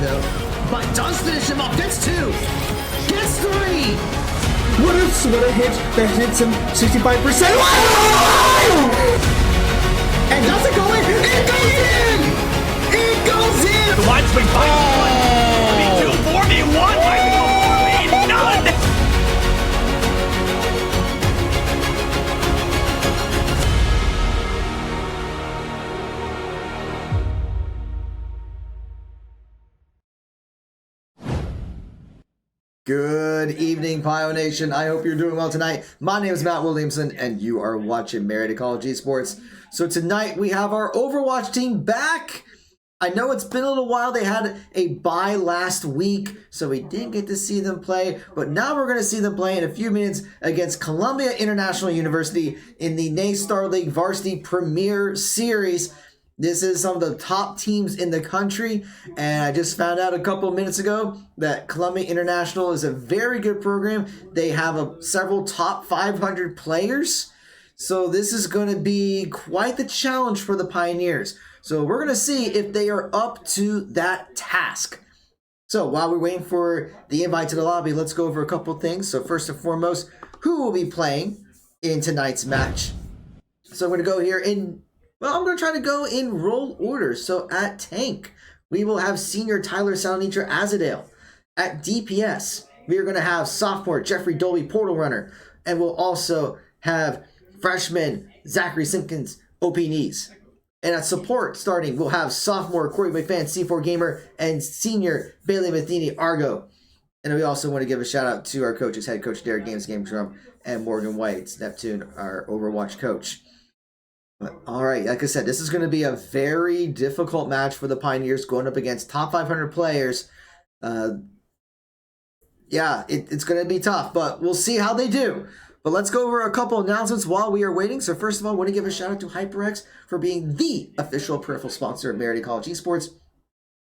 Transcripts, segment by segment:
though. But does finish him off. Gets 2. Gets 3. What a hit that hits him 65%. Wow! And does it go in? It goes in! It goes in! The line swing 5 2 4 me 1 5 4 me none! Good evening, Pio Nation. I hope you're doing well tonight. My name is Matt Williamson, and you are watching Marietta College Esports. So tonight we have our Overwatch team back. I know it's been a little while. They had a bye last week, so we didn't get to see them play. But now we're going to see them play in a few minutes against Columbia International University in the NACE Starleague Varsity Premier Series. This is some of the top teams in the country, and I just found out a couple minutes ago that Columbia International is a very good program. They have several top 500 players, so this is going to be quite the challenge for the Pioneers. So we're going to see if they are up to that task. So while we're waiting for the invite to the lobby, let's go over a couple things. So first and foremost, who will be playing in tonight's match? So I'm going to go here in... Well, I'm going to try to go in role order. So at tank, we will have senior Tyler Salonitra Azadale. At DPS, we are going to have sophomore Jeffrey Dolby Portal Runner. And we'll also have freshman Zachary Simpkins OP Knees. And at support starting, we'll have sophomore Corey McFan C4 Gamer and senior Bailey Matheny Argo. And we also want to give a shout out to our coaches, head coach Derek Games Game Drum and Morgan White, Neptune, our Overwatch coach. All right, like I said, this is going to be a very difficult match for the Pioneers going up against top 500 players. Yeah, it's going to be tough, but we'll see how they do. But let's go over a couple announcements while we are waiting. So first of all, I want to give a shout out to HyperX for being the official peripheral sponsor of Marietta College Esports.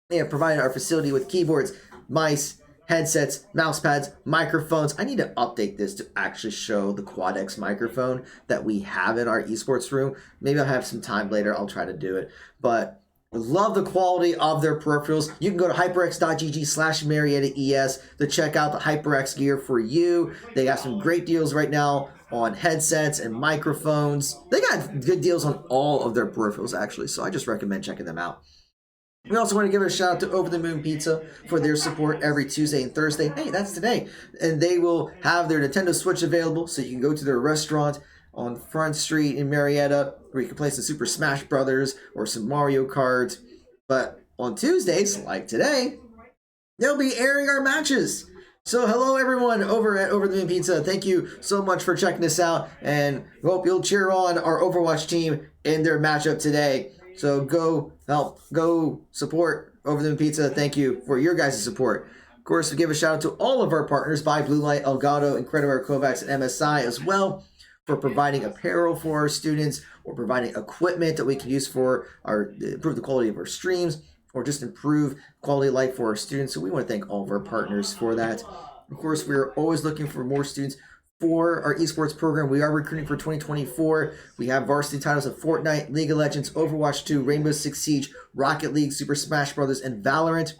They have provided our facility with keyboards, mice, headsets, mouse pads, microphones. I need to update this to actually show the QuadX microphone that we have in our esports room. Maybe I'll have some time later. I'll try to do it. But I love the quality of their peripherals. You can go to hyperx.gg/MariettaES to check out the HyperX gear for you. They have some great deals right now on headsets and microphones. They got good deals on all of their peripherals, actually. So I just recommend checking them out. We also want to give a shout out to Over the Moon Pizza for their support every Tuesday and Thursday. Hey, that's today. And they will have their Nintendo Switch available, so you can go to their restaurant on Front Street in Marietta, where you can play some Super Smash Brothers or some Mario Kart. But on Tuesdays, like today, they'll be airing our matches. So hello everyone over at Over the Moon Pizza. Thank you so much for checking this out, and hope you'll cheer on our Overwatch team in their matchup today. So go support Over the Moon Pizza. Thank you for your guys' support. Of course, we give a shout out to all of our partners by Blue Light, Elgato, Incrediware, Kovacs, and MSI as well for providing apparel for our students or providing equipment that we can use for improve the quality of our streams or just improve quality of life for our students. So we want to thank all of our partners for that. Of course, we're always looking for more students for our esports program. We are recruiting for 2024. We have varsity titles of Fortnite, League of Legends, Overwatch 2, Rainbow Six Siege, Rocket League, Super Smash Brothers, and Valorant.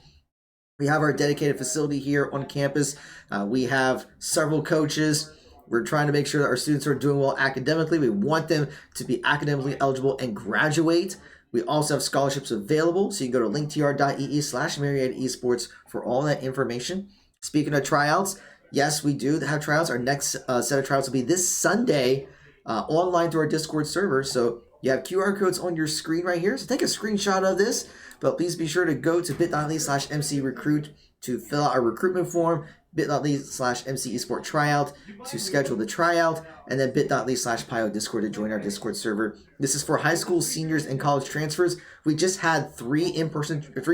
We have our dedicated facility here on campus. We have several coaches. We're trying to make sure that our students are doing well academically. We want them to be academically eligible and graduate. We also have scholarships available, so you can go to linktr.ee/Marietta Esports for all that information. Speaking of tryouts, yes, we do have tryouts. Our next set of tryouts will be this Sunday online through our Discord server. So you have QR codes on your screen right here. So take a screenshot of this, but please be sure to go to bit.ly/MCRecruit to fill out our recruitment form, bit.ly/MC Esport tryout to schedule the tryout, and then bit.ly/Pio Discord to join our Discord server. This is for high school seniors and college transfers. We just had three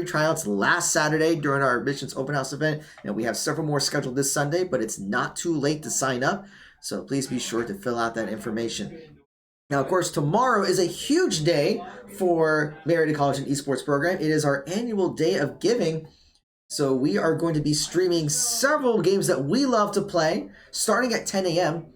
tryouts last Saturday during our admissions open house event, and we have several more scheduled this Sunday, but it's not too late to sign up, so please be sure to fill out that information. Now, of course, tomorrow is a huge day for Marietta College and Esports program. It is our annual day of giving. So we are going to be streaming several games that we love to play, starting at 10 a.m.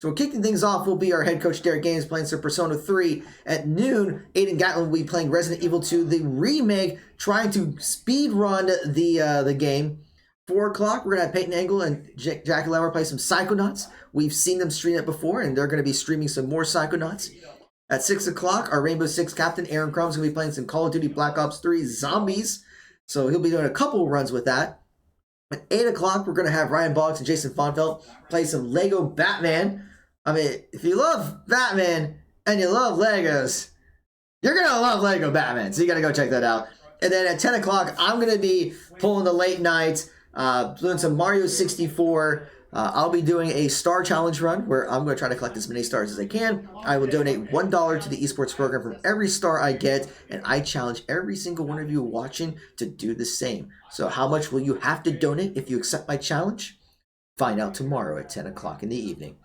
So kicking things off will be our head coach Derek Gaines playing some Persona 3 at noon. Aiden Gatlin will be playing Resident Evil 2, the remake, trying to speed run the game. 4 o'clock, we're going to have Peyton Angle and Jackie Lammer play some Psychonauts. We've seen them stream it before, and they're going to be streaming some more Psychonauts. At 6 o'clock, our Rainbow Six captain, Aaron Crumb's going to be playing some Call of Duty Black Ops 3 Zombies. So he'll be doing a couple runs with that. At 8 o'clock, we're going to have Ryan Boggs and Jason Fonfeld play some Lego Batman. I mean, if you love Batman and you love Legos, you're going to love Lego Batman. So you got to go check that out. And then at 10 o'clock, I'm going to be pulling the late night, doing some Mario 64. I'll be doing a star challenge run where I'm going to try to collect as many stars as I can. I will donate $1 to the esports program from every star I get, and I challenge every single one of you watching to do the same. So how much will you have to donate if you accept my challenge? Find out tomorrow at 10 o'clock in the evening.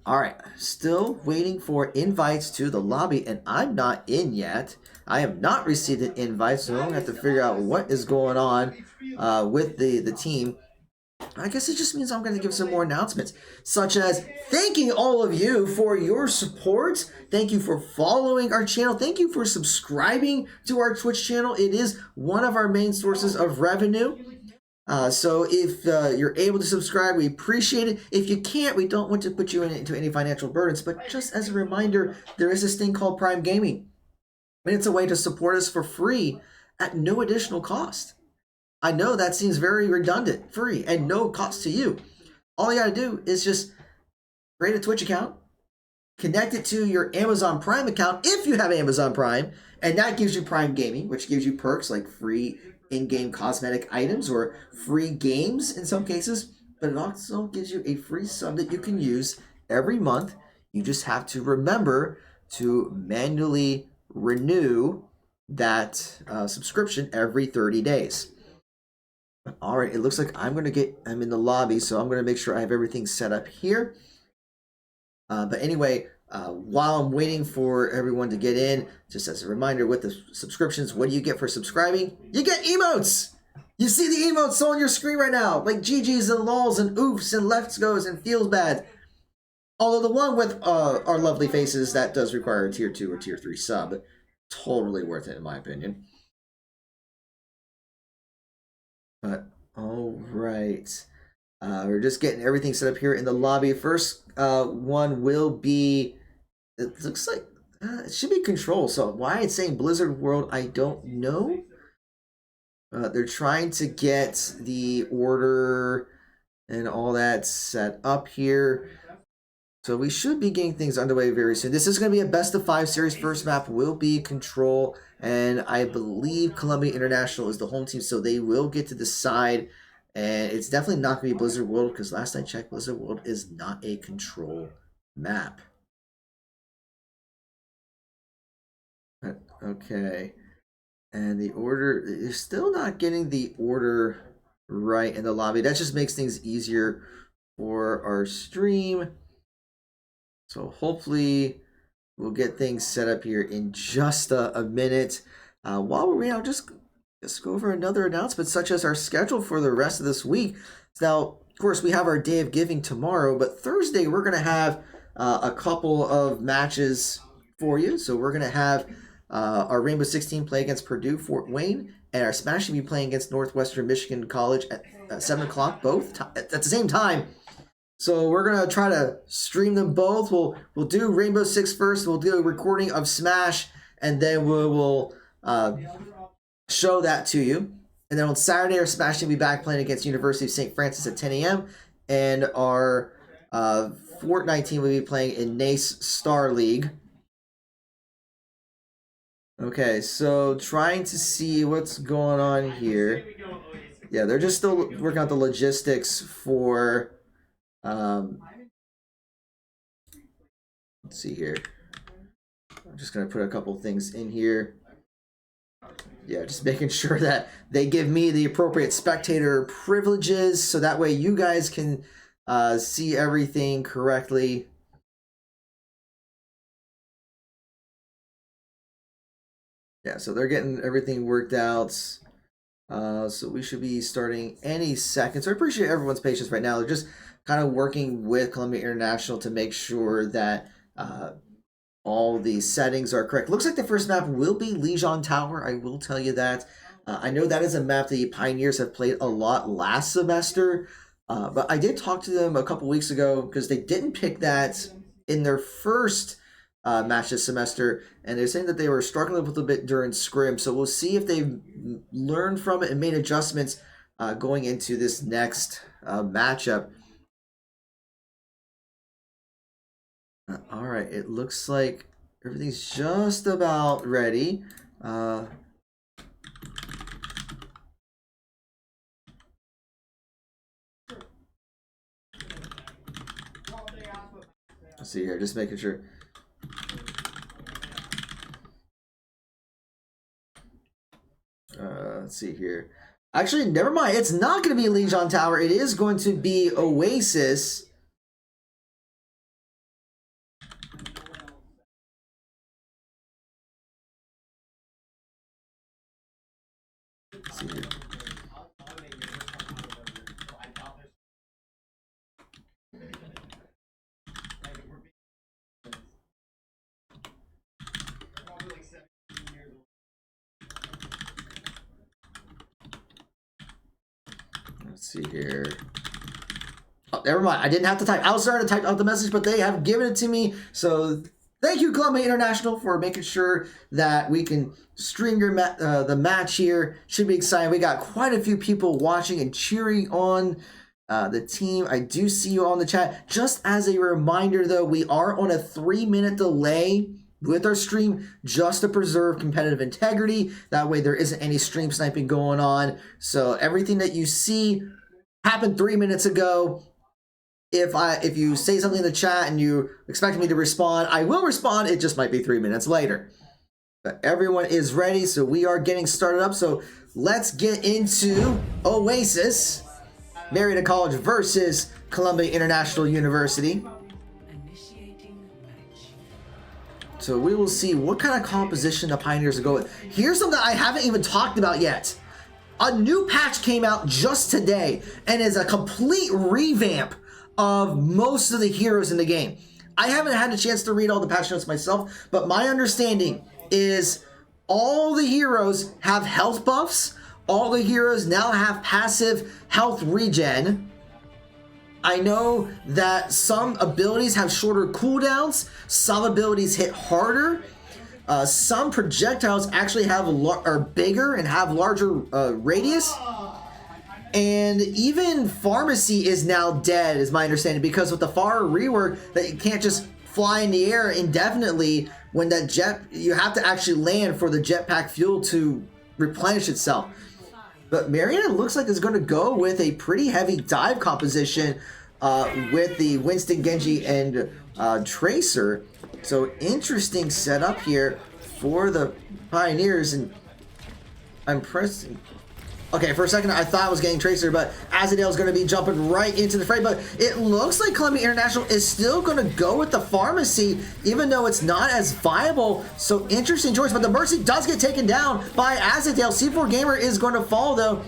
All right, still waiting for invites to the lobby, and I'm not in yet. I have not received an invite, so I'm going to have to figure out what is going on with the team. I guess it just means I'm going to give some more announcements, such as thanking all of you for your support. Thank you for following our channel. Thank you for subscribing to our Twitch channel. It is one of our main sources of revenue. So if you're able to subscribe, we appreciate it. If you can't, we don't want to put you into any financial burdens. But just as a reminder, there is this thing called Prime Gaming. And it's a way to support us for free at no additional cost. I know that seems very redundant, free, and no cost to you. All you got to do is just create a Twitch account, connect it to your Amazon Prime account if you have Amazon Prime, and that gives you Prime Gaming, which gives you perks like free in-game cosmetic items or free games in some cases, but it also gives you a free sub that you can use every month. You just have to remember to manually renew that subscription every 30 days. All right, it looks like I'm in the lobby, so I'm going to make sure I have everything set up here. But anyway, while I'm waiting for everyone to get in, just as a reminder, with the subscriptions, what do you get for subscribing? You get emotes! You see the emotes on your screen right now, like GG's and LOLs and oofs and let's goes and feels bad. Although the one with our lovely faces, that does require a tier 2 or tier 3 sub. Totally worth it in my opinion. But all right, we're just getting everything set up here in the lobby. First one will be, it looks like it should be Control. So why it's saying Blizzard World, I don't know. They're trying to get the order and all that set up here. So we should be getting things underway very soon. This is going to be a best of 5 series. First map will be Control, and I believe Columbia International is the home team, so they will get to decide. And it's definitely not going to be Blizzard World, because last I checked, Blizzard World is not a Control map. Okay. And the order, you're still not getting the order right in the lobby. That just makes things easier for our stream. So hopefully we'll get things set up here in just a minute. While we're waiting, I'll just go over another announcement, such as our schedule for the rest of this week. Now, of course, we have our Day of Giving tomorrow, but Thursday we're going to have a couple of matches for you. So we're going to have our Rainbow 16 play against Purdue Fort Wayne, and our Smash will be playing against Northwestern Michigan College at 7 o'clock, both at the same time. So we're gonna try to stream them both. We'll do Rainbow Six first. We'll do a recording of Smash, and then we'll show that to you. And then on Saturday, our Smash will be back playing against University of St. Francis at 10 a.m. And our Fortnite team will be playing in NACE Starleague. Okay, so trying to see what's going on here. Yeah, they're just still working out the logistics for. Let's see here. I'm just gonna put a couple things in here. Yeah, just making sure that they give me the appropriate spectator privileges, so that way you guys can see everything correctly. Yeah, so they're getting everything worked out. So we should be starting any second. So I appreciate everyone's patience right now. They're just kind of working with Columbia International to make sure that all the settings are correct. Looks like the first map will be Legion Tower. I will tell you that. I know that is a map the Pioneers have played a lot last semester, but I did talk to them a couple weeks ago because they didn't pick that in their first match this semester, and they're saying that they were struggling a little bit during scrim. So we'll see if they've learned from it and made adjustments going into this next matchup. All right, it looks like everything's just about ready. Let's see here, just making sure. Let's see here. Actually, never mind. It's not going to be Legion Tower. It is going to be Oasis. Let's see here. Let's see here. Oh, never mind. I didn't have to type. I was starting to type out the message, but they have given it to me. So thank you, Columbia International, for making sure that we can stream your the match here. Should be exciting. We got quite a few people watching and cheering on the team. I do see you on the chat. Just as a reminder, though, we are on a 3-minute delay with our stream just to preserve competitive integrity. That way there isn't any stream sniping going on. So everything that you see happened 3 minutes ago. If you say something in the chat and you expect me to respond, I will respond. It just might be 3 minutes later. But everyone is ready, so we are getting started up. So let's get into Oasis, Marietta College versus Columbia International University. So we will see what kind of composition the Pioneers will go with. Here's something I haven't even talked about yet. A new patch came out just today and is a complete revamp of most of the heroes in the game. I haven't had a chance to read all the patch notes myself, but my understanding is all the heroes have health buffs. All the heroes now have passive health regen. I know that some abilities have shorter cooldowns, some abilities hit harder, some projectiles actually are bigger and have larger radius, and even Pharmacy is now dead, is my understanding, because with the FAR rework, that you can't just fly in the air indefinitely. When that jet, you have to actually land for the jetpack fuel to replenish itself. But Marietta looks like it's going to go with a pretty heavy dive composition with the Winston, Genji, and Tracer. So interesting setup here for the Pioneers. And I'm pressing. Okay, for a second I thought I was getting Tracer, but Azadale's going to be jumping right into the fray. But it looks like Columbia International is still going to go with the Pharmacy, even though it's not as viable. So interesting choice. But the Mercy does get taken down by Azadale. C4 Gamer is going to fall, though.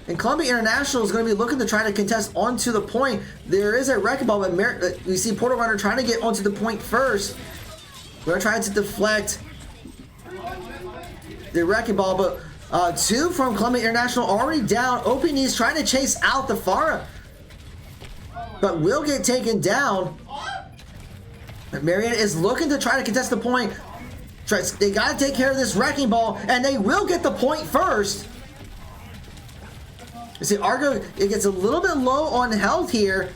And Columbia International is going to be looking to try to contest onto the point. There is a wrecking ball, but we see Portal Runner trying to get onto the point first. We're trying to deflect the wrecking ball, but two from Columbia International already down. OPN's trying to chase out the Pharah, but will get taken down. Marietta is looking to try to contest the point. They got to take care of this wrecking ball, and they will get the point first. You see, Argo, it gets a little bit low on health here,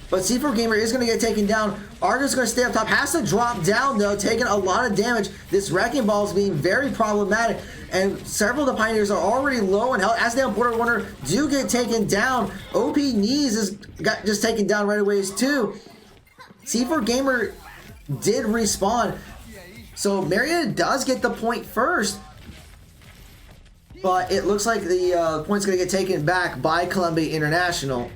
but C4 Gamer is going to get taken down. Argo's going to stay up top, has to drop down, though, taking a lot of damage. This wrecking ball is being very problematic, and several of the Pioneers are already low on health. As down Border Warner do get taken down. OP Knees is got just taken down right away, too. C4 Gamer did respawn, so Marietta does get the point first. But it looks like the point's going to get taken back by Columbia International.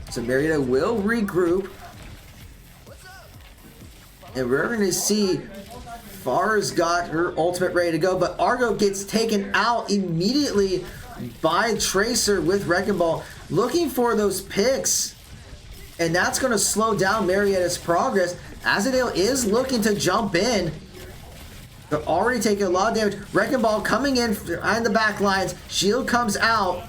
So Marietta will regroup. And we're going to see Far's got her ultimate ready to go. But Argo gets taken out immediately by Tracer with Wrecking Ball, looking for those picks. And that's going to slow down Marietta's progress. Azadale is looking to jump in. They're already taking a lot of damage. Wrecking Ball coming in behind the back lines. Shield comes out.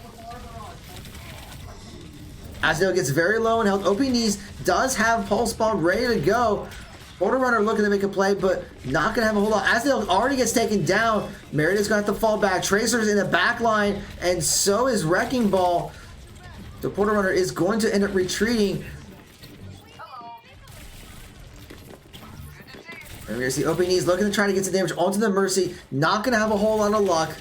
Azadale gets very low in health. OP Knees does have Pulse Bomb ready to go. Order Runner looking to make a play, but not going to have a whole lot. Azadale already gets taken down. Marietta's going to have to fall back. Tracer's in the back line, and so is Wrecking Ball. The Porter Runner is going to end up retreating. And we're going to see OP Knees looking to try to get some damage onto the Mercy. Not going to have a whole lot of luck.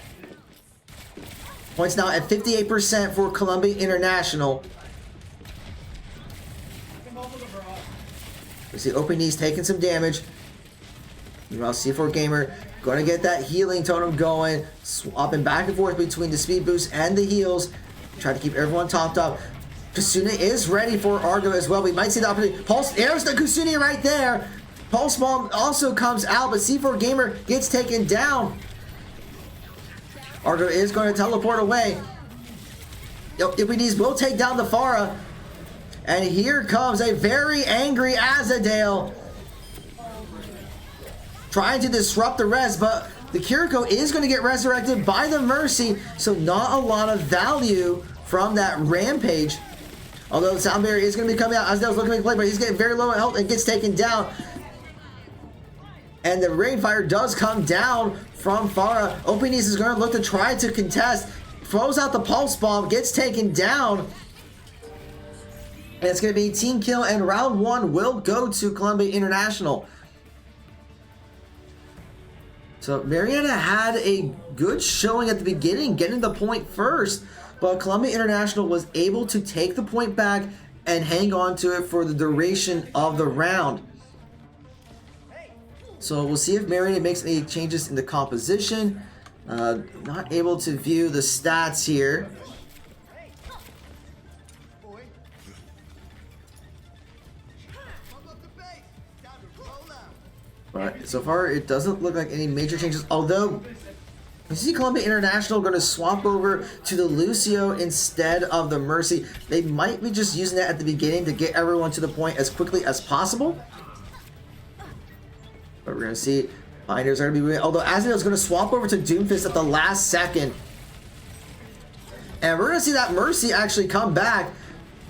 Points now at 58% for Columbia International. We see OP Knees taking some damage. Meanwhile, C4 Gamer going to get that healing totem going. Swapping back and forth between the speed boost and the heals. Try to keep everyone topped up. Kusune is ready for Argo as well. We might see the opportunity. Pulse, there's the Kusune right there. Pulse Bomb also comes out, but C4 Gamer gets taken down. Argo is going to teleport away. OP Knees will take down the Pharah. And here comes a very angry Azadale. Trying to disrupt the rest, but the Kiriko is going to get resurrected by the Mercy. So not a lot of value from that Rampage. Although the Sound Barrier is going to be coming out. Azadale's looking to make a play, but he's getting very low in health and gets taken down. And the Rainfire does come down from Pharah. OP Knees is going to look to try to contest. Throws out the Pulse Bomb, gets taken down. And it's going to be team kill, and round one will go to Columbia International. So Marietta had a good showing at the beginning, getting the point first. But Columbia International was able to take the point back and hang on to it for the duration of the round. So we'll see if Marietta makes any changes in the composition. Not able to view the stats here. But so far, it doesn't look like any major changes. Although, you see Columbia International going to swap over to the Lucio instead of the Mercy. They might be just using that at the beginning to get everyone to the point as quickly as possible. But we're going to see Pioneers are going to be... Although Azadale is going to swap over to Doomfist at the last second. And we're going to see that Mercy actually come back.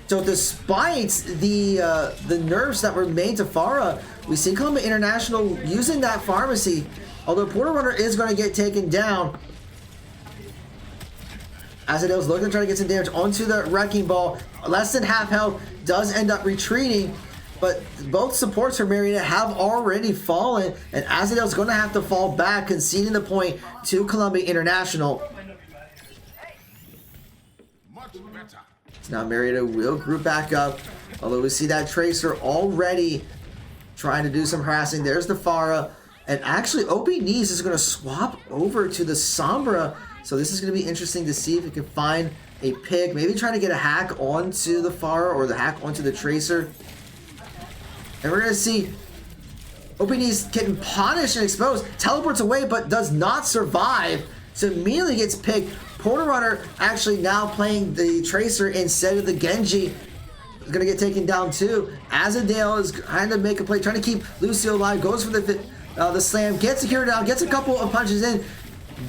So despite the nerfs that were made to Pharah, we see Columbia International using that pharmacy. Although Porter Runner is going to get taken down. Azadale's looking to try to get some damage onto the Wrecking Ball. Less than half health, does end up retreating. But both supports for Marietta have already fallen. And Azadale's going to have to fall back, conceding the point to Columbia International. Now Marietta will group back up, although we see that Tracer already trying to do some harassing. There's the Pharah, and actually OP Knees is going to swap over to the Sombra, so this is going to be interesting to see if it can find a pick, maybe try to get a hack onto the Pharah or the hack onto the Tracer. And we're going to see OP Knees getting punished and exposed, teleports away but does not survive, so immediately gets picked. Porter Runner actually now playing the Tracer instead of the Genji. Is going to get taken down too. Azadale is trying to make a play, trying to keep Lucio alive. Goes for the slam, gets secure down, gets a couple of punches in.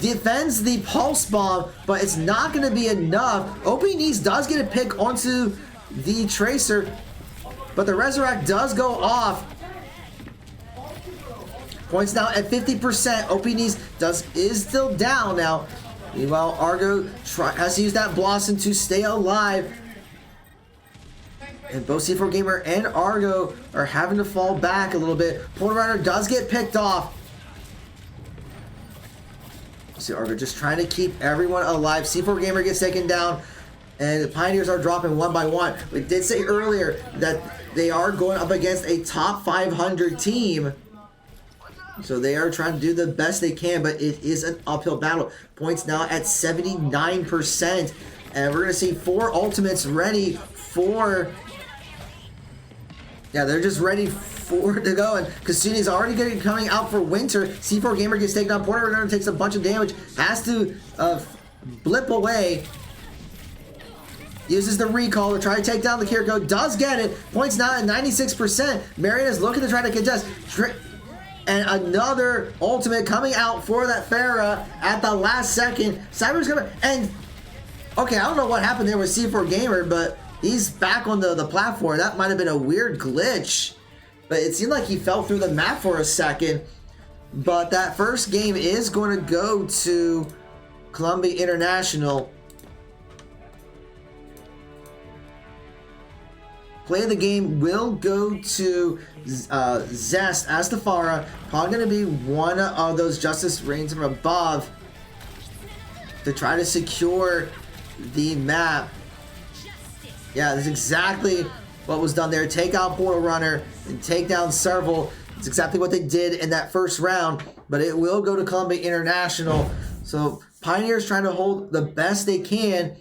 Defends the Pulse Bomb, but it's not going to be enough. OP Knees does get a pick onto the Tracer, but the Resurrect does go off. Points now at 50%. OP Knees is still down now. Meanwhile, Argo has to use that Blossom to stay alive. And both C4 Gamer and Argo are having to fall back a little bit. Porter Runner does get picked off. See Argo just trying to keep everyone alive. C4 Gamer gets taken down. And the Pioneers are dropping one by one. We did say earlier that they are going up against a top 500 team. So they are trying to do the best they can, but it is an uphill battle. Points now at 79%. And we're going to see 4 ultimates ready for... Yeah, they're just ready to go. And Kasune's already coming out for winter. C4 Gamer gets taken down. Porter Runner takes a bunch of damage. Has to blip away. Uses the recall to try to take down the Kiriko. Does get it. Points now at 96%. Marietta's looking to try to contest. And another ultimate coming out for that Pharah at the last second. Cyber's coming. And, okay, I don't know what happened there with C4 Gamer, but he's back on the platform. That might have been a weird glitch. But it seemed like he fell through the map for a second. But that first game is going to go to Columbia International. Play of the game will go to Zest as the Pharah. Probably going to be one of those Justice Reigns from above to try to secure the map. Yeah, that's exactly what was done there. Take out Portal Runner and take down Serval. It's exactly what they did in that first round, but it will go to Columbia International. So Pioneers trying to hold the best they can,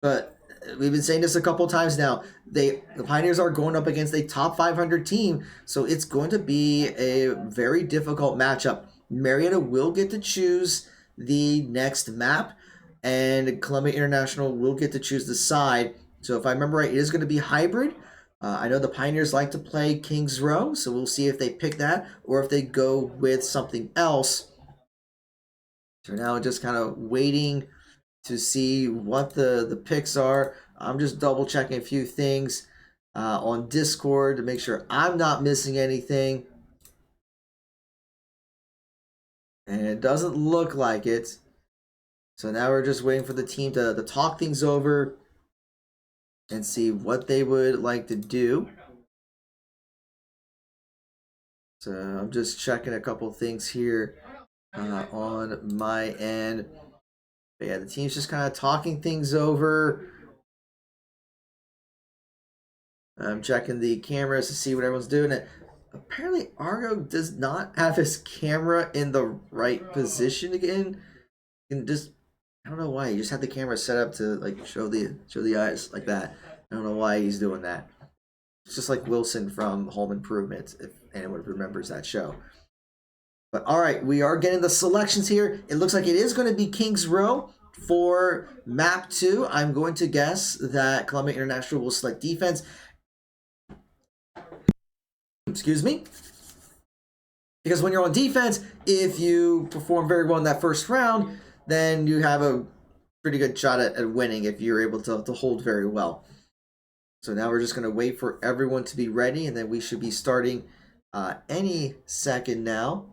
but we've been saying this a couple times now. The Pioneers are going up against a top 500 team, so it's going to be a very difficult matchup. Marietta will get to choose the next map, and Columbia International will get to choose the side. So if I remember right, it is going to be hybrid. I know the Pioneers like to play King's Row, so we'll see if they pick that or if they go with something else. So now just kind of waiting to see what the picks are. I'm just double checking a few things on Discord to make sure I'm not missing anything. And it doesn't look like it. So now we're just waiting for the team to talk things over and see what they would like to do. So I'm just checking a couple things here on my end. But yeah, the team's just kind of talking things over. I'm checking the cameras to see what everyone's doing. And apparently, Argo does not have his camera in the right position again. And just, I don't know why. He just had the camera set up to like show the eyes like that. I don't know why he's doing that. It's just like Wilson from Home Improvement, if anyone remembers that show. But all right, we are getting the selections here. It looks like it is going to be King's Row for map 2. I'm going to guess that Columbia International will select defense. Excuse me. Because when you're on defense, if you perform very well in that first round, then you have a pretty good shot at winning if you're able to hold very well. So now we're just going to wait for everyone to be ready, and then we should be starting any second now.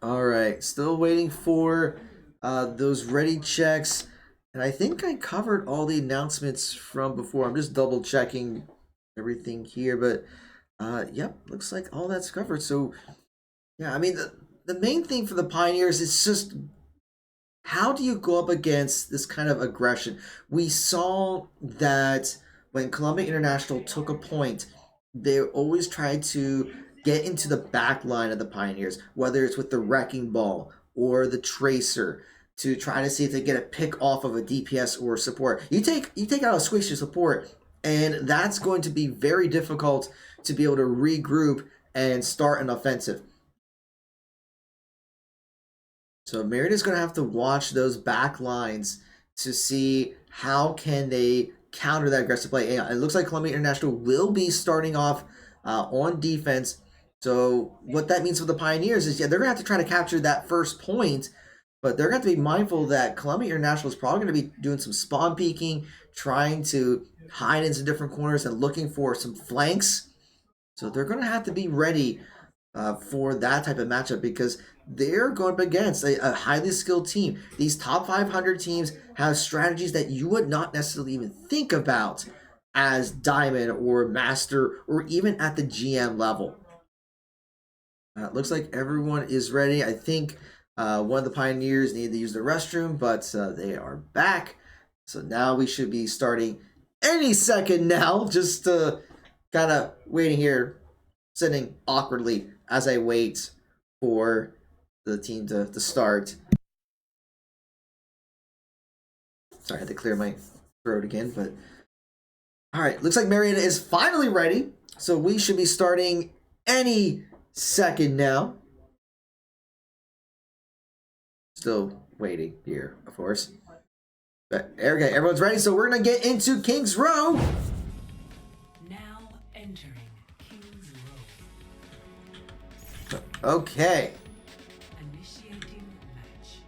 All right, still waiting for those ready checks. And I think I covered all the announcements from before. I'm just double checking everything here, but yep, looks like all that's covered. So yeah, I mean, the main thing for the Pioneers is just, how do you go up against this kind of aggression? We saw that when Columbia International took a point, they always tried to get into the back line of the Pioneers, whether it's with the Wrecking Ball or the Tracer, to try to see if they get a pick off of a DPS or support. You take out a Squishy support, and that's going to be very difficult to be able to regroup and start an offensive. So Marietta's going to have to watch those back lines to see how can they counter that aggressive play. And it looks like Columbia International will be starting off on defense. So what that means for the Pioneers is, yeah, they're going to have to try to capture that first point, but they're going to have to be mindful that Columbia International is probably going to be doing some spawn peeking, trying to hide into different corners and looking for some flanks. So they're going to have to be ready for that type of matchup, because they're going up against a highly skilled team. These top 500 teams have strategies that you would not necessarily even think about as Diamond or Master or even at the GM level. It looks like everyone is ready. I think one of the Pioneers needed to use the restroom, but they are back. So now we should be starting any second now. Just kind of waiting here, sitting awkwardly as I wait for the team to start. Sorry, I had to clear my throat again, but all right, looks like Marietta is finally ready. So we should be starting any second now. Still waiting here, of course. But okay, everyone's ready, so we're gonna get into King's Row. Now entering King's Row. Okay. Initiating match.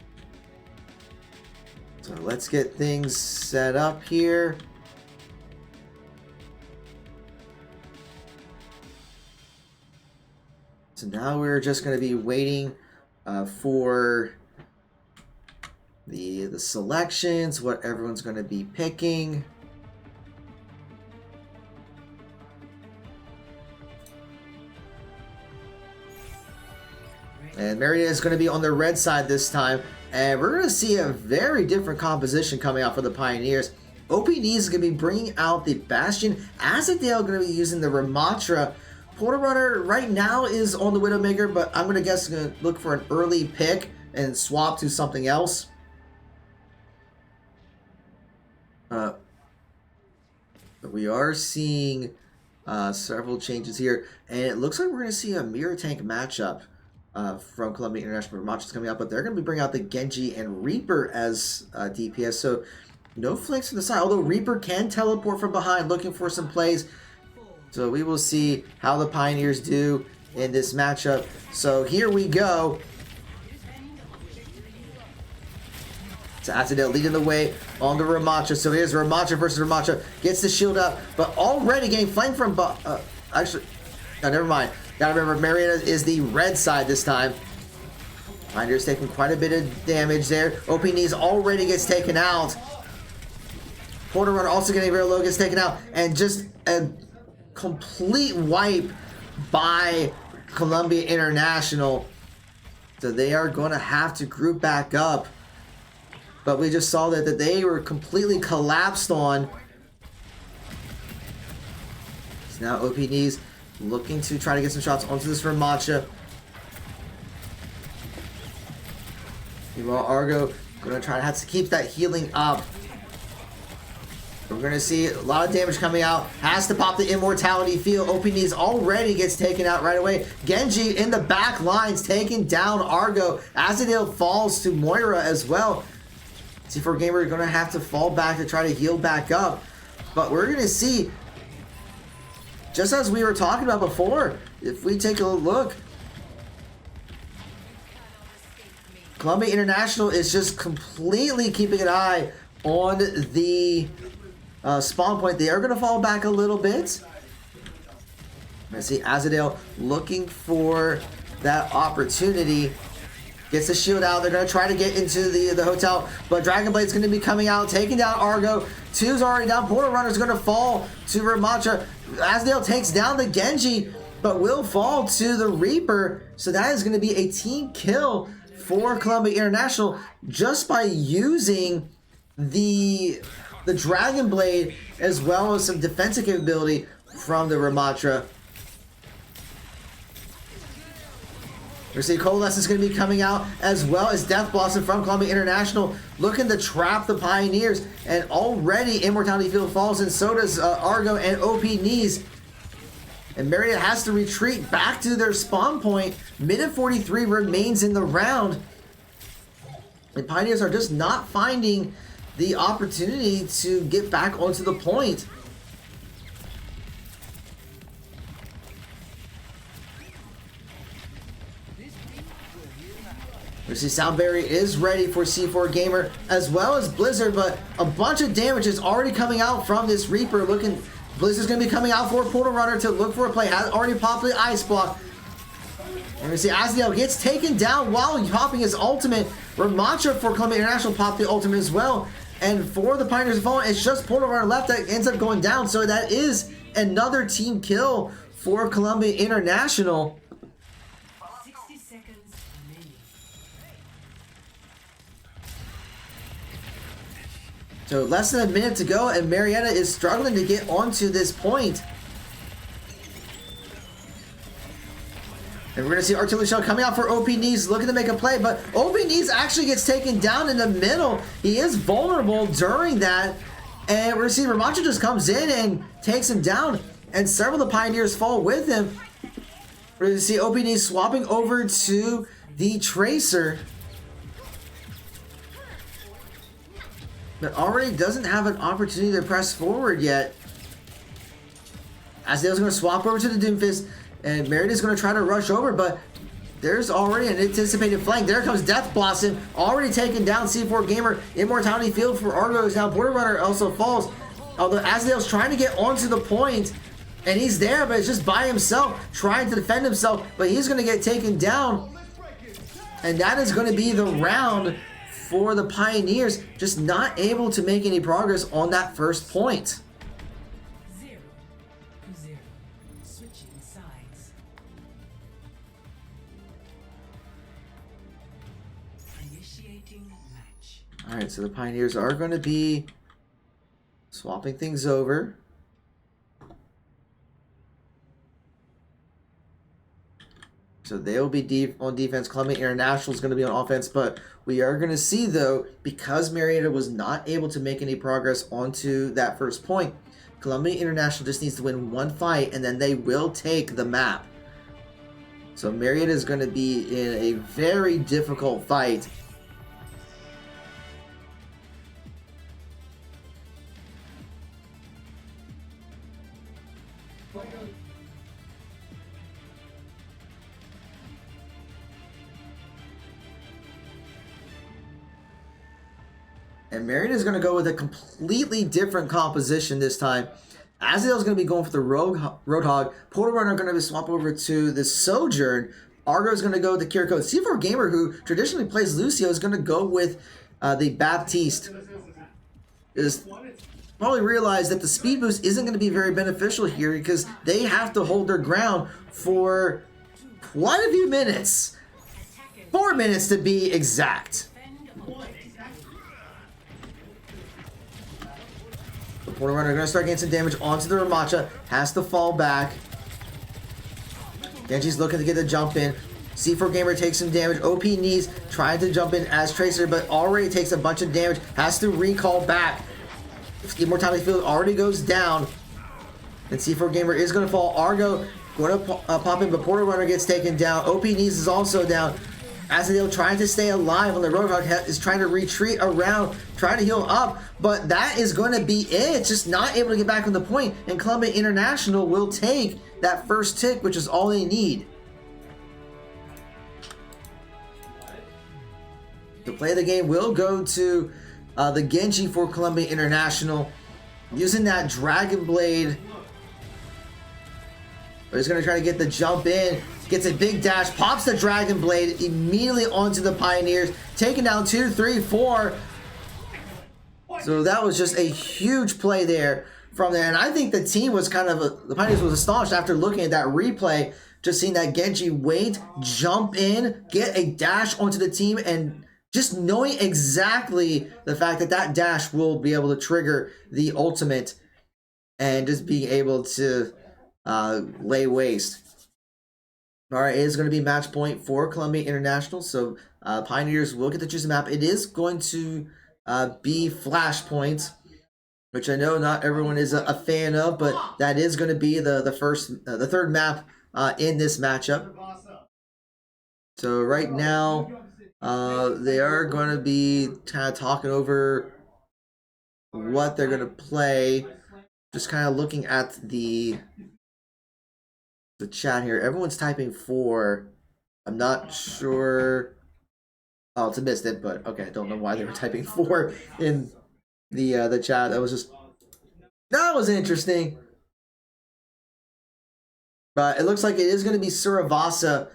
So let's get things set up here. So now we're just going to be waiting for the selections, what everyone's going to be picking. And Marietta is going to be on the red side this time. And we're going to see a very different composition coming out for the Pioneers. OPD is going to be bringing out the Bastion. Azadale going to be using the Ramatra. Portal Runner right now is on the Widowmaker, but I'm going to guess going to look for an early pick and swap to something else. We are seeing several changes here. And it looks like we're going to see a Mirror Tank matchup from Columbia International. Ramatra's coming out, but they're going to be bringing out the Genji and Reaper as DPS. So no flanks from the side, although Reaper can teleport from behind looking for some plays. So we will see how the Pioneers do in this matchup. So here we go. So Azadale leading the way on the Ramatra. So here's Ramatra versus Ramatra. Gets the shield up, but already getting flanked from... actually, no, never mind. Gotta remember, Marietta is the red side this time. Pioneers taking quite a bit of damage there. OP Knees already gets taken out. Portal Runner also getting very low, gets taken out. And just a complete wipe by Columbia International. So they are going to have to group back up. But we just saw that they were completely collapsed on. So now OPD's looking to try to get some shots onto this Ramatra. Meanwhile, Argo going to try to have to keep that healing up. We're going to see a lot of damage coming out. Has to pop the Immortality Field. OPD's already gets taken out right away. Genji in the back lines taking down Argo. Azadale falls to Moira as well. C4 Gamer are going to have to fall back to try to heal back up. But we're going to see, just as we were talking about before, if we take a look, Columbia International is just completely keeping an eye on the spawn point. They are going to fall back a little bit. I see Azadale looking for that opportunity. Gets the shield out. They're going to try to get into the hotel. But Dragon Blade's going to be coming out, taking down Argo. Two's already down. Portal Runner's going to fall to Ramatra. Azadale takes down the Genji, but will fall to the Reaper. So that is going to be a team kill for Columbia International just by using the Dragon Blade as well as some defensive capability from the Ramatra. We see Coalescence is going to be coming out as well as Death Blossom from Columbia International looking to trap the Pioneers, and already Immortality Field falls, and so does Argo and OP Knees. And Marietta has to retreat back to their spawn point. Minute 43 remains in the round. And Pioneers are just not finding the opportunity to get back onto the point. We see Soundberry is ready for C4 Gamer as well as Blizzard, but a bunch of damage is already coming out from this Reaper. Blizzard's going to be coming out for Portal Runner to look for a play. Has already popped the Ice Block. And we see Azadale gets taken down while popping his ultimate. Ramatra for Columbia International popped the ultimate as well. And for the Pioneers to fall, it's just Portal Runner left that ends up going down. So that is another team kill for Columbia International. 60 seconds remaining. So less than a minute to go, and Marietta is struggling to get onto this point. And we're going to see Artillery Shell coming out for OP Knees, looking to make a play, but OP Knees actually gets taken down in the middle. He is vulnerable during that, and we're going to see Ramatra just comes in and takes him down, and several of the Pioneers fall with him. We're going to see OPD swapping over to the Tracer. But already doesn't have an opportunity to press forward yet. Asdale's going to swap over to the Doomfist, and Marietta's going to try to rush over, but there's already an anticipated flank. There comes Death Blossom, already taken down C4 Gamer. Immortality Field for Argo is now. Border Runner also falls. Although Asdale's trying to get onto the point, and he's there, but it's just by himself, trying to defend himself, but he's going to get taken down. And that is going to be the round for the Pioneers, just not able to make any progress on that first point. 0-0. Switching sides. Initiating match. Alright, so the Pioneers are going to be swapping things over. So they'll be on defense. Columbia International is going to be on offense. But we are going to see, though, because Marietta was not able to make any progress onto that first point, Columbia International just needs to win one fight, and then they will take the map. So Marietta is going to be in a very difficult fight. And Marietta is going to go with a completely different composition this time. Azrael is going to be going for the Roadhog. Portal Runner going to be swap over to the Sojourn. Argo is going to go with the Kiriko. C4 Gamer, who traditionally plays Lucio, is going to go with the Baptiste. Is probably realized that the speed boost isn't going to be very beneficial here because they have to hold their ground for quite a few minutes. 4 minutes to be exact. The Portal Runner going to start getting some damage onto the Ramacha. Has to fall back. Genji's looking to get the jump in. C4 Gamer takes some damage. OP knees trying to jump in as Tracer, but already takes a bunch of damage. Has to recall back. Immortality Field already goes down. And C4 Gamer is going to fall. Argo going to pop in, but Portal Runner gets taken down. OP knees is also down. Azadale trying to stay alive on the Roadhog is trying to retreat around, trying to heal up, but that is going to be it. Just not able to get back on the point, and Columbia International will take that first tick, which is all they need. The play of the game will go to the Genji for Columbia International, using that Dragon Blade. But he's going to try to get the jump in. Gets a big dash, pops the Dragon Blade immediately onto the Pioneers, taking down 2, 3, 4. So that was just a huge play there from there. And I think the team was the Pioneers was astonished after looking at that replay, just seeing that Genji wait, jump in, get a dash onto the team, and just knowing exactly the fact that that dash will be able to trigger the ultimate and just being able to lay waste. Alright, it is going to be match point for Columbia International, so Pioneers will get to choose the map. It is going to be Flashpoint, which I know not everyone is a fan of, but that is going to be the third map in this matchup. So right now, they are going to be kind of talking over what they're going to play. Just kind of looking at the chat here. Everyone's typing 4. I'm not sure. Oh, it's a missed it, but okay. I don't know why they were typing 4 in the chat. That was interesting. But it looks like it is going to be Suravasa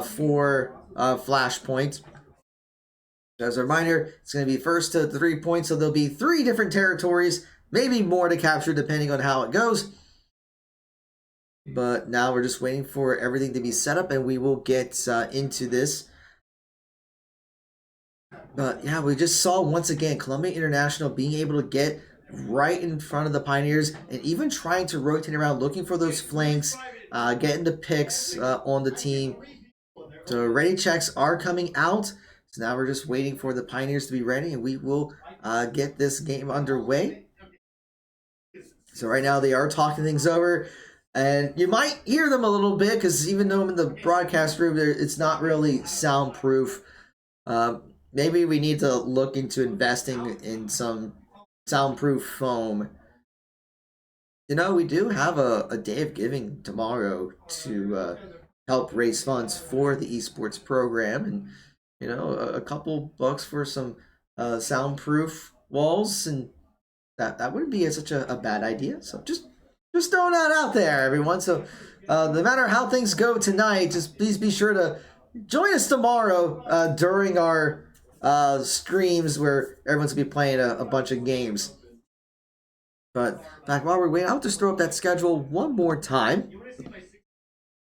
for Flashpoint. As a reminder, it's going to be first to 3 points, so there'll be 3 different territories, maybe more to capture depending on how it goes. But now we're just waiting for everything to be set up, and we will get into this. But yeah, we just saw once again Columbia International being able to get right in front of the Pioneers and even trying to rotate around, looking for those flanks, getting the picks on the team. So ready checks are coming out. So now we're just waiting for the Pioneers to be ready, and we will get this game underway. So right now they are talking things over. And you might hear them a little bit because even though I'm in the broadcast room, it's not really soundproof. Maybe we need to look into investing in some soundproof foam. You know, we do have a day of giving tomorrow to help raise funds for the esports program, and you know, a couple bucks for some soundproof walls, and that wouldn't be such a bad idea. So just throwing that out there, everyone. So no matter how things go tonight, just please be sure to join us tomorrow during our streams where everyone's gonna be playing a bunch of games. But back while we're waiting, I'll just throw up that schedule one more time.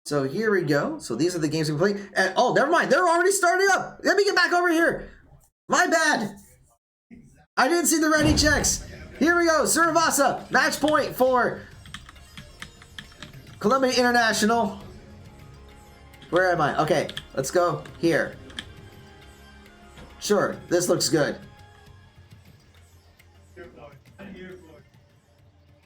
So here we go. So these are the games we play. And oh, never mind. They're already starting up. Let me get back over here. My bad. I didn't see the ready checks. Here we go. Suravasa, match point for Columbia International. Where am I? Okay, let's go here. Sure, this looks good.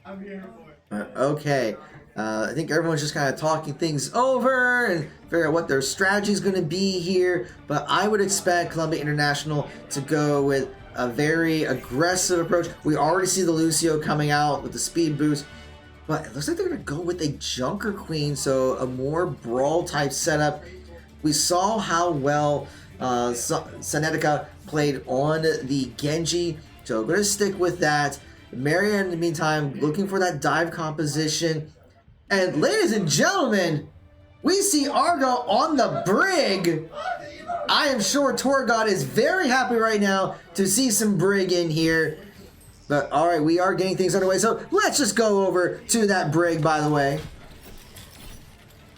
I'm here for it. Okay. I think everyone's just kind of talking things over and figure out what their strategy is going to be here. But I would expect Columbia International to go with a very aggressive approach. We already see the Lucio coming out with the speed boost. But it looks like they're going to go with a Junker Queen, so a more brawl type setup. We saw how well Senetica played on the Genji, so going to stick with that. Marietta, in the meantime, looking for that dive composition. And ladies and gentlemen, we see Argo on the brig. I am sure Torgod is very happy right now to see some brig in here. But all right, we are getting things underway. So let's just go over to that brig, by the way.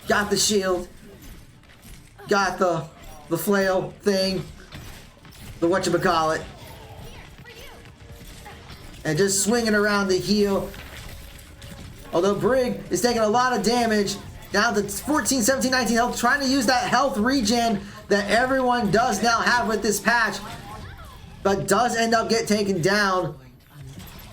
Got the shield. Got the flail thing. The whatchamacallit. And just swinging around the heel. Although Brig is taking a lot of damage. Down to 14, 17, 19 health. Trying to use that health regen that everyone does now have with this patch. But does end up get taken down.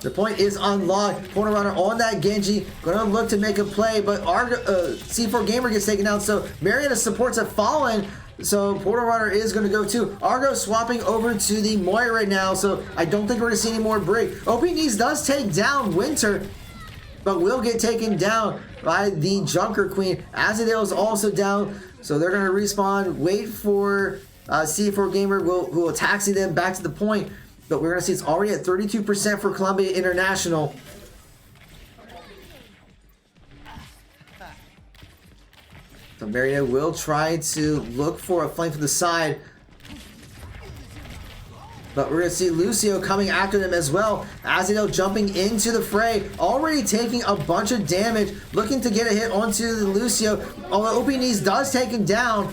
The point is unlocked. Corner runner on that Genji. Gonna look to make a play. But C4 Gamer gets taken down. So Marietta's supports have fallen. So Portal Runner is going to go too. Argo swapping over to the Moira right now, so I don't think we're going to see any more Brig. OP Knees does take down Winter, but will get taken down by the Junker Queen. Azadale is also down, so they're going to respawn, wait for C4 Gamer, who will taxi them back to the point, but we're going to see it's already at 32% for Columbia International. So Marietta will try to look for a flank from the side. But we're going to see Lucio coming after them as well. Azadale jumping into the fray. Already taking a bunch of damage. Looking to get a hit onto the Lucio. Although OP Knees does take him down.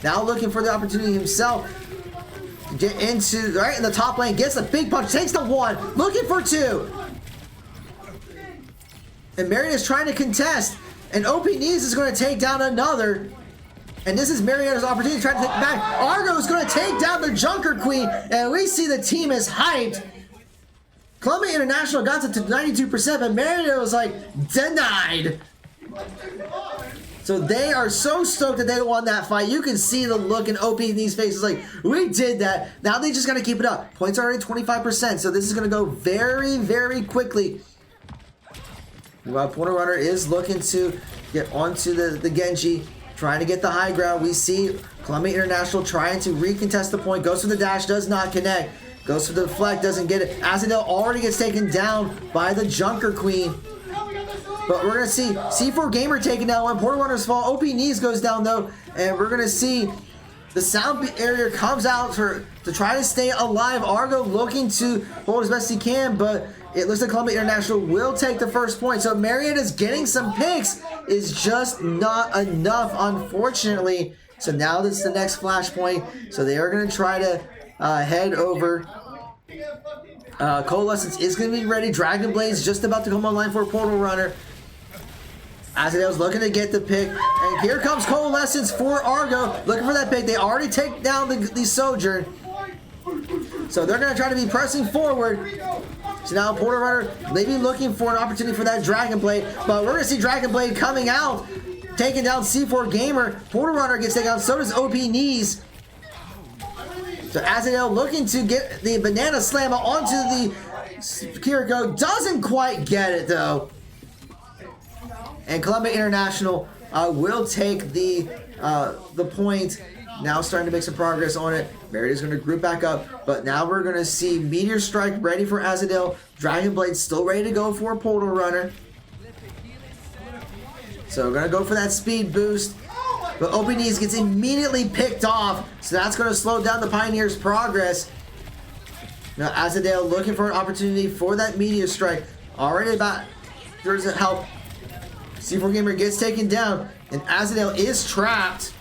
Now looking for the opportunity himself. To get into, right in the top lane. Gets the big punch. Takes the one. Looking for two. And Marietta's trying to contest. And OP Knees is going to take down another. And this is Marietta's opportunity to try to take it back. Argo is going to take down the Junker Queen. And we see the team is hyped. Columbia International got it to 92%, but Marietta was like, denied. So they are so stoked that they won that fight. You can see the look in OP Knees' faces like, we did that. Now they just got to keep it up. Points are already 25%, so this is going to go very, very quickly. Well, Portal Runner is looking to get onto the Genji, trying to get the high ground. We see Columbia International trying to recontest the point. Goes for the dash, does not connect. Goes for the deflect, doesn't get it. Azadale already gets taken down by the Junker Queen. But we're going to see C4 Gamer taken down when Portal Runner's fall. OP Knees goes down though, and we're going to see the sound area comes out to try to stay alive. Argo looking to hold as best he can, but it looks like Columbia International will take the first point. So Marietta's getting some picks, is just not enough, unfortunately. So now this is the next flashpoint. So they are going to try to head over. Coalescence is going to be ready. Dragon Blade's just about to come online for Portal Runner. Azadale's looking to get the pick. And here comes Coalescence for Argo. Looking for that pick. They already take down the Sojourn. So they're going to try to be pressing forward. So now Portal Runner maybe looking for an opportunity for that Dragon Blade, but we're going to see Dragon Blade coming out, taking down C4 Gamer. Portal Runner gets taken out, so does OP Knees. So Azadel looking to get the Banana Slam onto the Kiriko. Doesn't quite get it though. And Columbia International will take the point. Now starting to make some progress on it. Marietta's going to group back up. But now we're going to see Meteor Strike ready for Azadel. Dragon Blade still ready to go for a Portal Runner. So we're going to go for that speed boost. But OPNs gets immediately picked off. So that's going to slow down the Pioneers' progress. Now Azadel looking for an opportunity for that Meteor Strike. Already about... There's a help. C4 Gamer gets taken down. And Azadel is trapped.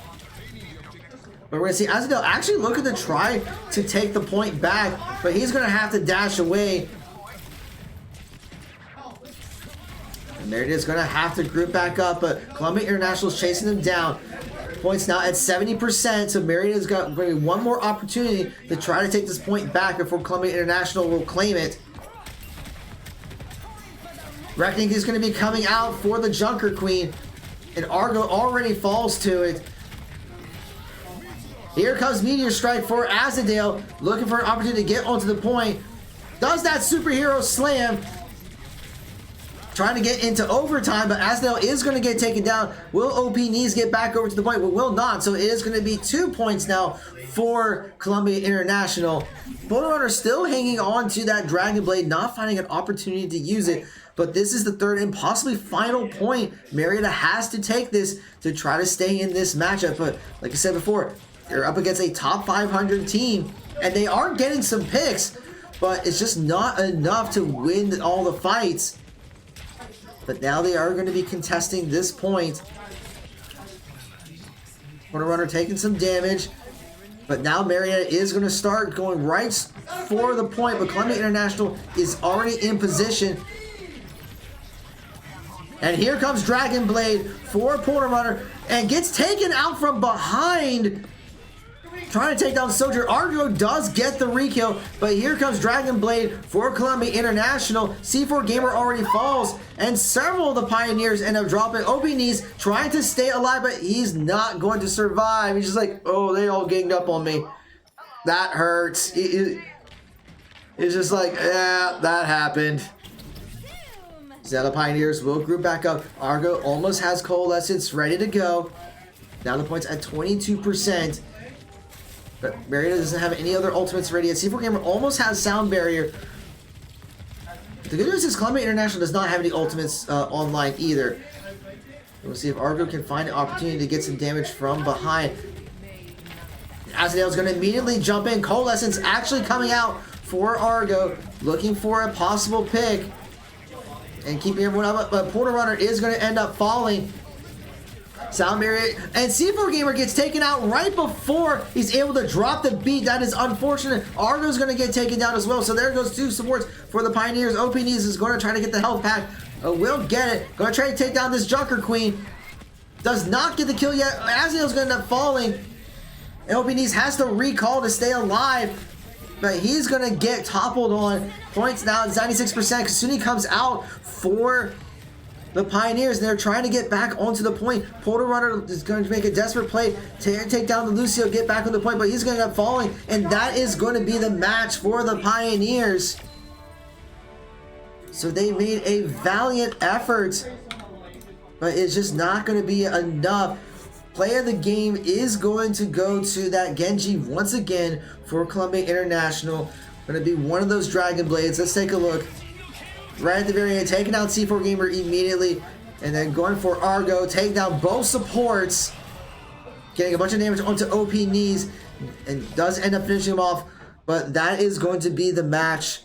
But we're going to see Azadel actually looking to try to take the point back. But he's going to have to dash away. And Marietta going to have to group back up. But Columbia International is chasing them down. Points now at 70%. So Marietta's got one more opportunity to try to take this point back before Columbia International will claim it. Reckoning is going to be coming out for the Junker Queen. And Argo already falls to it. Here comes Meteor Strike for Azadel, looking for an opportunity to get onto the point. Does that superhero slam. Trying to get into overtime, but Azadel is going to get taken down. Will OP Knees get back over to the point? Well, will not. So it is going to be 2 points now for Columbia International. Portal Runner still hanging on to that Dragon Blade, not finding an opportunity to use it. But this is the third and possibly final point. Marietta has to take this to try to stay in this matchup. But like I said before, they're up against a top 500 team, and they are getting some picks, but it's just not enough to win all the fights. But now they are going to be contesting this point. Portal Runner taking some damage, but now Marietta is going to start going right for the point, but Columbia International is already in position. And here comes Dragon Blade for Portal Runner, and gets taken out from behind. Trying to take down Soldier. Argo does get the re-kill, but here comes Dragon Blade for Columbia International. C4 Gamer already falls, and several of the Pioneers end up dropping. OP-Knees trying to stay alive, but he's not going to survive. He's just like, oh, they all ganged up on me. That hurts. It's just like, yeah, that happened. So the Pioneers will group back up. Argo almost has Coalescence ready to go. Now the points at 22%. But Marietta doesn't have any other ultimates ready yet. C4 Gamer almost has Sound Barrier. The good news is Columbia International does not have any ultimates online either. We'll see if Argo can find an opportunity to get some damage from behind. Azadel is going to immediately jump in. Coalescence actually coming out for Argo, looking for a possible pick and keeping everyone up. But Portal Runner is going to end up falling. Sound Barrier, and C4 Gamer gets taken out right before he's able to drop the beat. That is unfortunate. Argo's going to get taken down as well. So there goes 2 supports for the Pioneers. OP-Knees is going to try to get the health pack. Will get it. Going to try to take down this Junker Queen. Does not get the kill yet. Azazel's going to end up falling. And OP-Knees has to recall to stay alive. But he's going to get toppled on. Points now at 96%. Kasuni comes out for the Pioneers, and they're trying to get back onto the point. Portal Runner is going to make a desperate play to take down the Lucio, get back on the point, but he's going to end up falling, and that is going to be the match for the Pioneers. So they made a valiant effort, but it's just not going to be enough. Play of the game is going to go to that Genji once again for Columbia International. Going to be one of those Dragon Blades. Let's take a look. Right at the very end, taking out C4 Gamer immediately, and then going for Argo, take down both supports, getting a bunch of damage onto OP-Knees, and does end up finishing him off. But that is going to be the match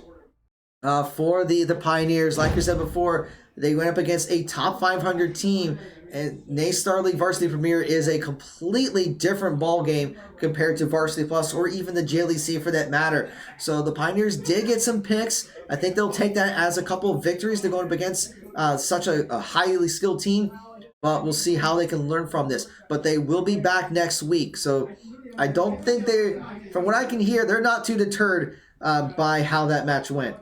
for the Pioneers. Like I said before, they went up against a top 500 team, and NACE Starleague Varsity Premier is a completely different ball game compared to Varsity Plus or even the JLEC for that matter. So the Pioneers did get some picks. I think they'll take that as a couple of victories to go up against such a highly skilled team. But we'll see how they can learn from this. But they will be back next week. So I don't think from what I can hear, they're not too deterred by how that match went.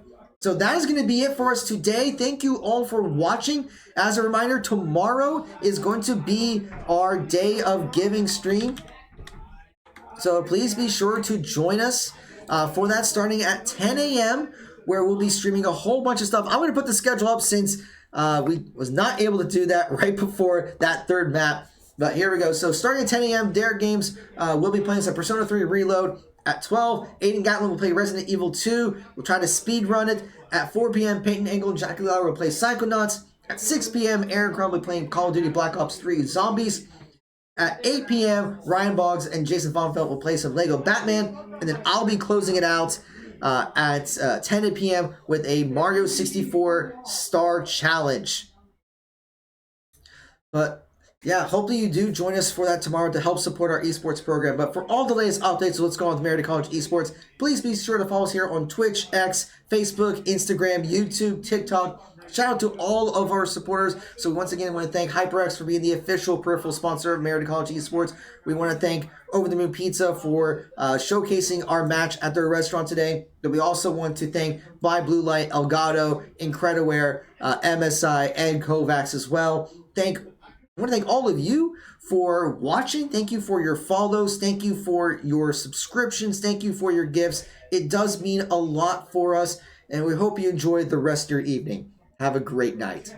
So that is going to be it for us today. Thank you all for watching. As a reminder, tomorrow is going to be our Day of Giving stream. So please be sure to join us for that, starting at 10 a.m., where we'll be streaming a whole bunch of stuff. I'm going to put the schedule up since we was not able to do that right before that third map. But here we go. So starting at 10 a.m., Derek Games will be playing some Persona 3 Reload. At 12, Aiden Gatlin will play Resident Evil 2. We'll try to speed run it. At 4 p.m., Peyton Engel and Jackie Lauer will play Psychonauts. At 6 p.m., Aaron Crum will be playing Call of Duty Black Ops 3 Zombies. At 8 p.m., Ryan Boggs and Jason Fonfeld will play some Lego Batman. And then I'll be closing it out at 10 p.m. with a Mario 64 Star Challenge. But yeah, hopefully you do join us for that tomorrow to help support our esports program. But for all the latest updates, what's going on with Marietta College Esports, please be sure to follow us here on Twitch, X, Facebook, Instagram, YouTube, TikTok. Shout out to all of our supporters. So once again, I want to thank HyperX for being the official peripheral sponsor of Marietta College Esports. We want to thank Over the Moon Pizza for showcasing our match at their restaurant today. But we also want to thank By Blue Light, Elgato, Incrediware, MSI, and Kovacs as well. I want to thank all of you for watching. Thank you for your follows. Thank you for your subscriptions. Thank you for your gifts. It does mean a lot for us, and we hope you enjoy the rest of your evening. Have a great night.